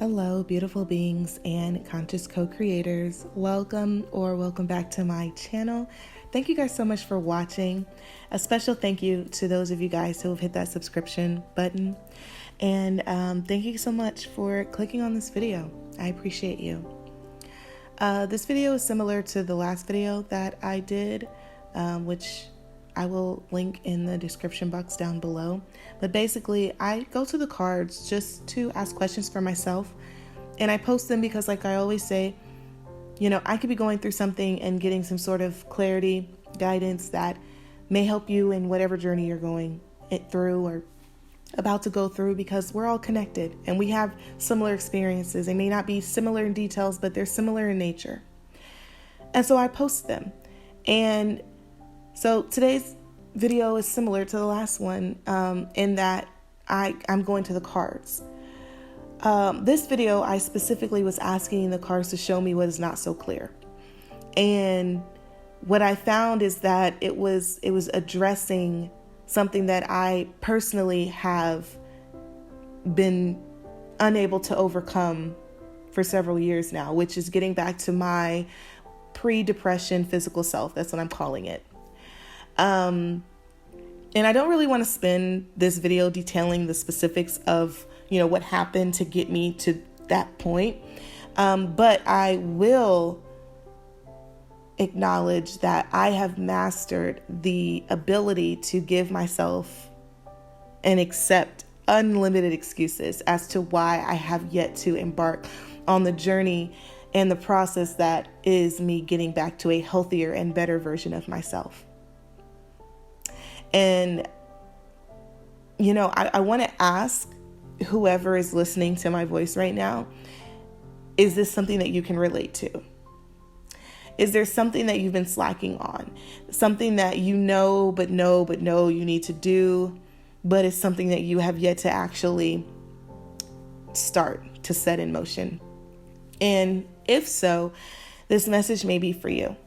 Hello, beautiful beings and conscious co-creators. Welcome back to my channel. Thank you guys so much for watching. A special thank you to those of you guys who have hit that subscription button. And thank you so much for clicking on this video. I appreciate you. This video is similar to the last video that I did, which I will link in the description box down below. But basically, I go to the cards just to ask questions for myself. And I post them because, like I always say, you know, I could be going through something and getting some sort of clarity, guidance that may help you in whatever journey you're going it through or about to go through, because we're all connected and we have similar experiences. They may not be similar in details, but they're similar in nature. And so I post them. And so today's video is similar to the last one in that I'm going to the cards. This video, I specifically was asking the cards to show me what is not so clear. And what I found is that it was addressing something that I personally have been unable to overcome for several years now, which is getting back to my pre-depression physical self. That's what I'm calling it. And I don't really want to spend this video detailing the specifics of, you know, what happened to get me to that point. But I will acknowledge that I have mastered the ability to give myself and accept unlimited excuses as to why I have yet to embark on the journey and the process that is me getting back to a healthier and better version of myself. And, you know, I want to ask whoever is listening to my voice right now, is this something that you can relate to? Is there something that you've been slacking on? Something that you know you need to do, but it's something that you have yet to actually start to set in motion? And if so, this message may be for you.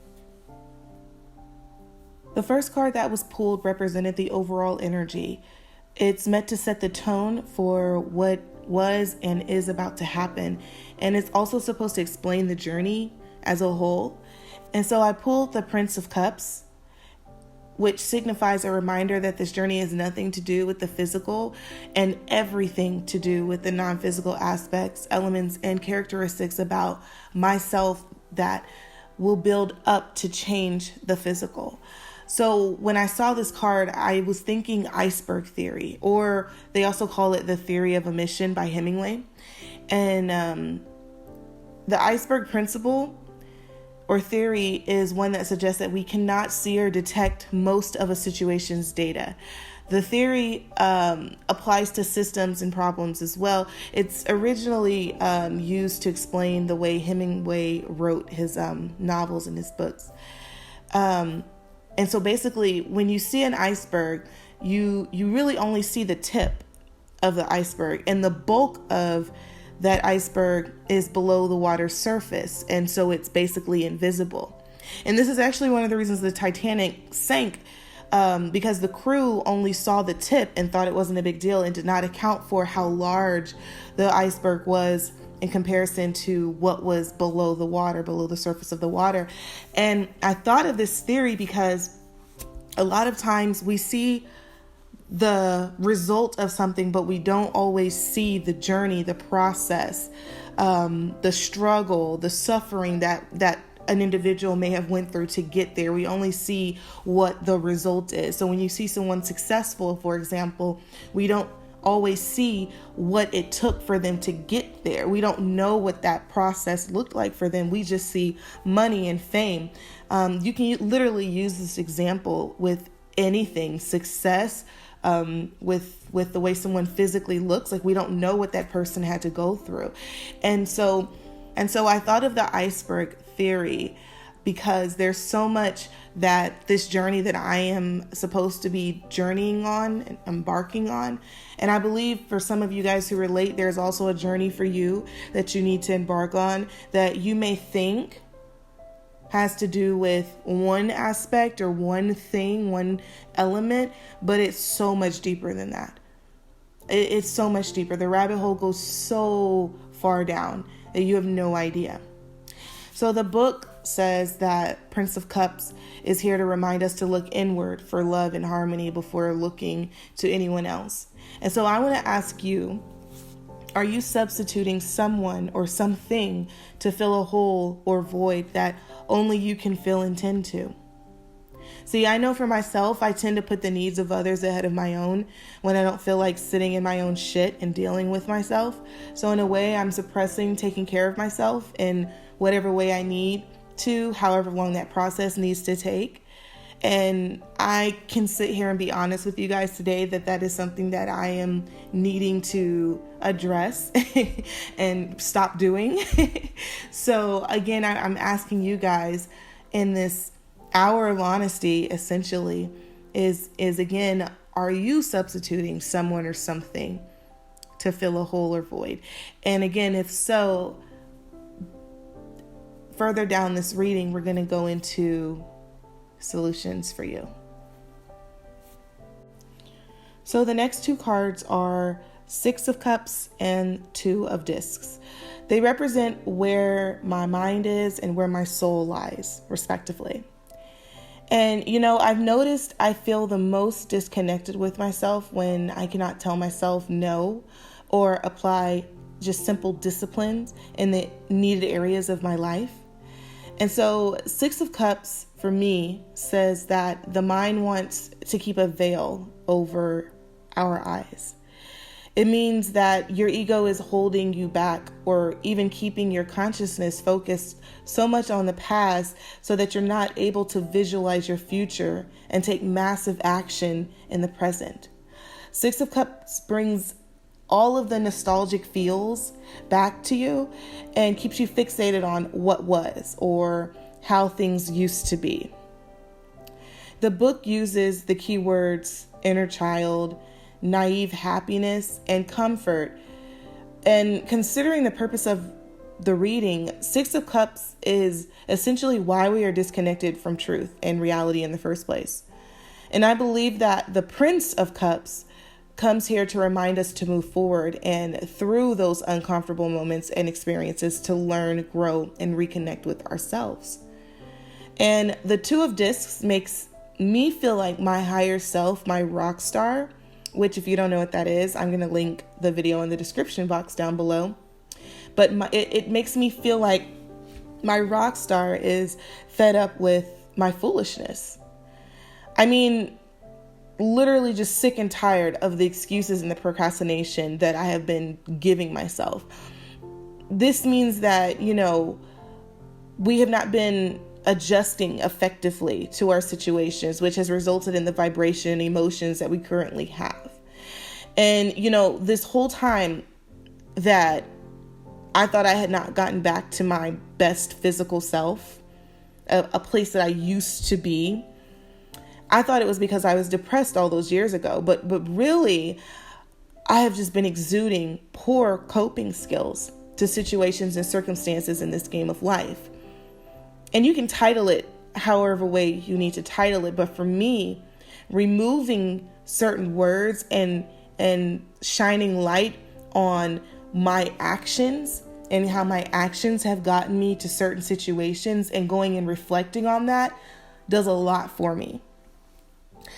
The first card that was pulled represented the overall energy. It's meant to set the tone for what was and is about to happen. And it's also supposed to explain the journey as a whole. And so I pulled the Prince of Cups, which signifies a reminder that this journey has nothing to do with the physical and everything to do with the non-physical aspects, elements, and characteristics about myself that will build up to change the physical. So when I saw this card, I was thinking iceberg theory, or they also call it the theory of emission by Hemingway. And the iceberg principle or theory is one that suggests that we cannot see or detect most of a situation's data. The theory applies to systems and problems as well. It's originally used to explain the way Hemingway wrote his novels and his books. And so basically, when you see an iceberg, you really only see the tip of the iceberg, and the bulk of that iceberg is below the water's surface. And so it's basically invisible. And this is actually one of the reasons the Titanic sank, because the crew only saw the tip and thought it wasn't a big deal and did not account for how large the iceberg was in comparison to what was below the water, below the surface of the water. And I thought of this theory because a lot of times we see the result of something, but we don't always see the journey, the process, the struggle, the suffering that an individual may have went through to get there. We only see what the result is. So when you see someone successful, for example, we don't always see what it took for them to get there. We don't know what that process looked like for them. We just see money and fame. You can literally use this example with anything, success, with the way someone physically looks. Like, we don't know what that person had to go through. And so I thought of the iceberg theory because there's so much that this journey that I am supposed to be journeying on and embarking on. And I believe for some of you guys who relate, there's also a journey for you that you need to embark on that you may think has to do with one aspect or one thing, one element, but it's so much deeper than that. It's so much deeper. The rabbit hole goes so far down that you have no idea. So the book says that Prince of Cups is here to remind us to look inward for love and harmony before looking to anyone else. And so I want to ask you, are you substituting someone or something to fill a hole or void that only you can fill and tend to? See, I know for myself, I tend to put the needs of others ahead of my own when I don't feel like sitting in my own shit and dealing with myself. So in a way, I'm suppressing taking care of myself in whatever way I need to, however long that process needs to take. And I can sit here and be honest with you guys today that is something that I am needing to address and stop doing. So again, I'm asking you guys in this hour of honesty, essentially, is again, are you substituting someone or something to fill a hole or void? And again, if so, further down this reading, we're going to go into solutions for you. So the next two cards are Six of Cups and Two of Discs. They represent where my mind is and where my soul lies, respectively. And, I've noticed I feel the most disconnected with myself when I cannot tell myself no or apply just simple disciplines in the needed areas of my life. And so Six of Cups for me says that the mind wants to keep a veil over our eyes. It means that your ego is holding you back or even keeping your consciousness focused so much on the past so that you're not able to visualize your future and take massive action in the present. Six of Cups brings all of the nostalgic feels back to you and keeps you fixated on what was or how things used to be. The book uses the keywords inner child, naive happiness, and comfort. And considering the purpose of the reading, Six of Cups is essentially why we are disconnected from truth and reality in the first place. And I believe that the Prince of Cups comes here to remind us to move forward and through those uncomfortable moments and experiences to learn, grow, and reconnect with ourselves. And the Two of Discs makes me feel like my higher self, my rock star, which if you don't know what that is, I'm going to link the video in the description box down below. But it makes me feel like my rock star is fed up with my foolishness. I mean, literally just sick and tired of the excuses and the procrastination that I have been giving myself. This means that, we have not been adjusting effectively to our situations, which has resulted in the vibration and emotions that we currently have. And, this whole time that I thought I had not gotten back to my best physical self, a place that I used to be, I thought it was because I was depressed all those years ago. But really, I have just been exuding poor coping skills to situations and circumstances in this game of life. And you can title it however way you need to title it. But for me, removing certain words and shining light on my actions and how my actions have gotten me to certain situations and going and reflecting on that does a lot for me.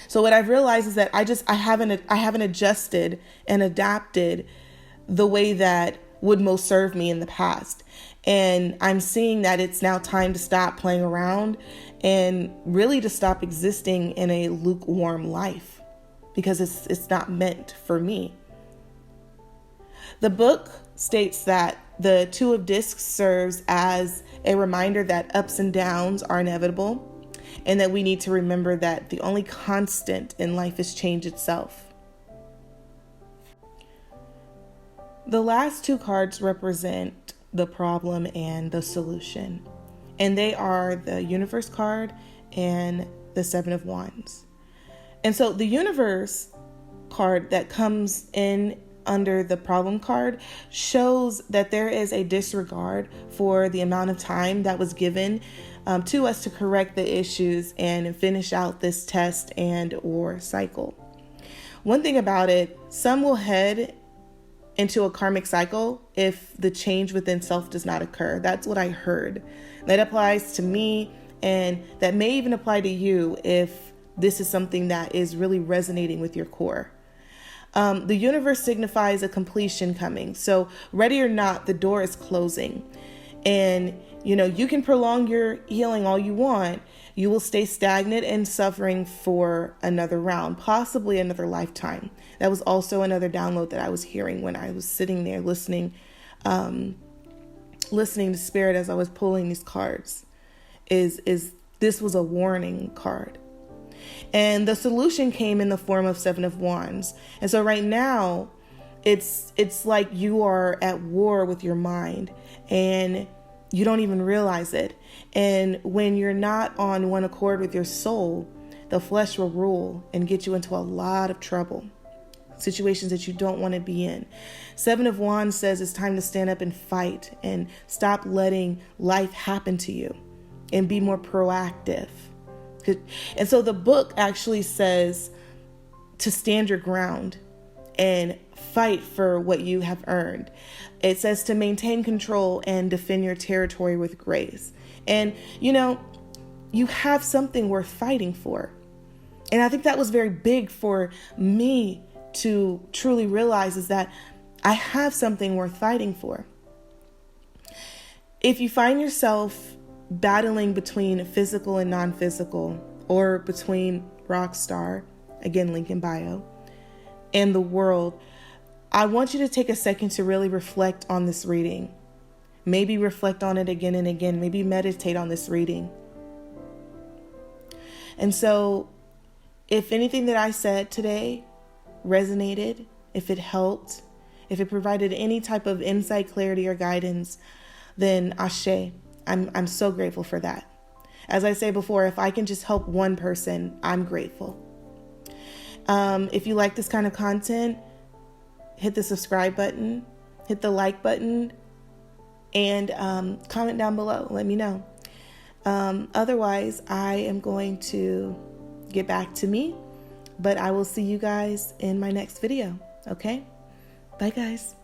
So what I've realized is that I haven't adjusted and adapted the way that would most serve me in the past. And I'm seeing that it's now time to stop playing around and really to stop existing in a lukewarm life because it's not meant for me. The book states that the Two of Discs serves as a reminder that ups and downs are inevitable and that we need to remember that the only constant in life is change itself. The last two cards represent the problem and the solution, and they are the Universe card and the Seven of Wands. And so the Universe card that comes in under the problem card shows that there is a disregard for the amount of time that was given to us to correct the issues and finish out this test and or cycle. One thing about it, some will head into a karmic cycle if the change within self does not occur. That's what I heard. That applies to me, and that may even apply to you if this is something that is really resonating with your core. The universe signifies a completion coming. So ready or not, the door is closing. And, you can prolong your healing all you want. You will stay stagnant and suffering for another round, possibly another lifetime. That was also another download that I was hearing when I was sitting there listening to Spirit as I was pulling these cards. Is this was a warning card. And the solution came in the form of 7 of Wands. And so right now, it's like you are at war with your mind and you don't even realize it. And when you're not on one accord with your soul, the flesh will rule and get you into a lot of trouble, situations that you don't want to be in. 7 of Wands says it's time to stand up and fight and stop letting life happen to you and be more proactive. And so the book actually says to stand your ground and fight for what you have earned. It says to maintain control and defend your territory with grace. And, you have something worth fighting for. And I think that was very big for me to truly realize, is that I have something worth fighting for. If you find yourself battling between physical and non-physical, or between rock star, again, link in bio, and the world, I want you to take a second to really reflect on this reading. Maybe reflect on it again and again. Maybe meditate on this reading. And so, if anything that I said today resonated, if it helped, if it provided any type of insight, clarity, or guidance, then ashe. I'm so grateful for that. As I say before, if I can just help one person, I'm grateful. If you like this kind of content, hit the subscribe button, hit the like button, and comment down below. Let me know. Otherwise, I am going to get back to me, but I will see you guys in my next video. Okay? Bye, guys.